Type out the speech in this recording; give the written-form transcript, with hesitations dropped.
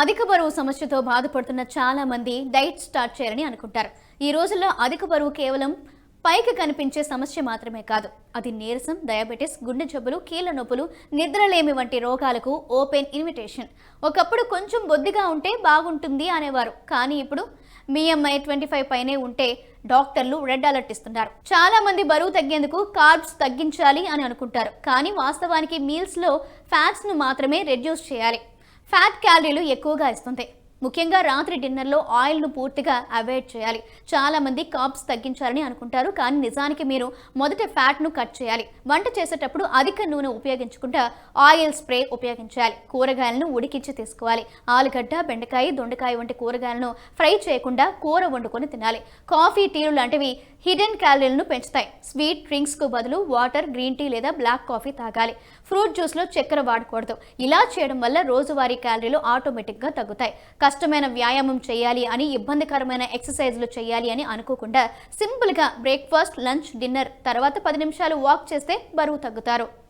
అధిక బరువు సమస్యతో బాధపడుతున్న చాలా మంది డైట్ స్టార్ట్ చేయాలని అనుకుంటారు. ఈ రోజుల్లో అధిక బరువు కేవలం పైకి కనిపించే సమస్య మాత్రమే కాదు. అది నీరసం, డయాబెటిస్, గుండె జబ్బులు, కీళ్ల నొప్పులు, నిద్రలేమి వంటి రోగాలకు ఓపెన్ ఇన్విటేషన్. ఒకప్పుడు కొంచెం బొద్దిగా ఉంటే బాగుంటుంది అనేవారు, కానీ ఇప్పుడు BMI 25 పైనే ఉంటే డాక్టర్లు రెడ్ అలర్ట్ ఇస్తున్నారు. చాలా మంది బరువు తగ్గేందుకు కార్బ్స్ తగ్గించాలి అని అనుకుంటారు, కానీ వాస్తవానికి మీల్స్ లో ఫ్యాట్స్ ను మాత్రమే రెడ్యూస్ చేయాలి. ఫ్యాట్ క్యాలరీలు ఎక్కువగా ఇస్తుంది. ముఖ్యంగా రాత్రి డిన్నర్లో ఆయిల్ను పూర్తిగా అవాయిడ్ చేయాలి. చాలా మంది కార్బ్స్ తగ్గించాలని అనుకుంటారు, కానీ నిజానికి మీరు మొదట ఫ్యాట్ను కట్ చేయాలి. వంట చేసేటప్పుడు అధిక నూనె ఉపయోగించకుండా ఆయిల్ స్ప్రే ఉపయోగించాలి. కూరగాయలను ఉడికించి తీసుకోవాలి. ఆలుగడ్డ, బెండకాయ, దొండకాయ వంటి కూరగాయలను ఫ్రై చేయకుండా కూర వండుకొని తినాలి. కాఫీ, టీలు లాంటివి హిడెన్ క్యాలరీలను పెంచుతాయి. స్వీట్ డ్రింక్స్కు బదులు వాటర్, గ్రీన్ టీ లేదా బ్లాక్ కాఫీ తాగాలి. ఫ్రూట్ జ్యూస్లో చక్కెర వాడకూడదు. ఇలా చేయడం వల్ల రోజువారీ క్యాలరీలు ఆటోమేటిక్గా తగ్గుతాయి. కష్టమైన వ్యాయామం చేయాలి అని, ఇబ్బందికరమైన ఎక్సర్సైజ్లు చేయాలి అని అనుకోకుండా సింపుల్గా బ్రేక్ఫాస్ట్, లంచ్, డిన్నర్ తర్వాత 10 నిమిషాలు వాక్ చేస్తే బరువు తగ్గుతారు.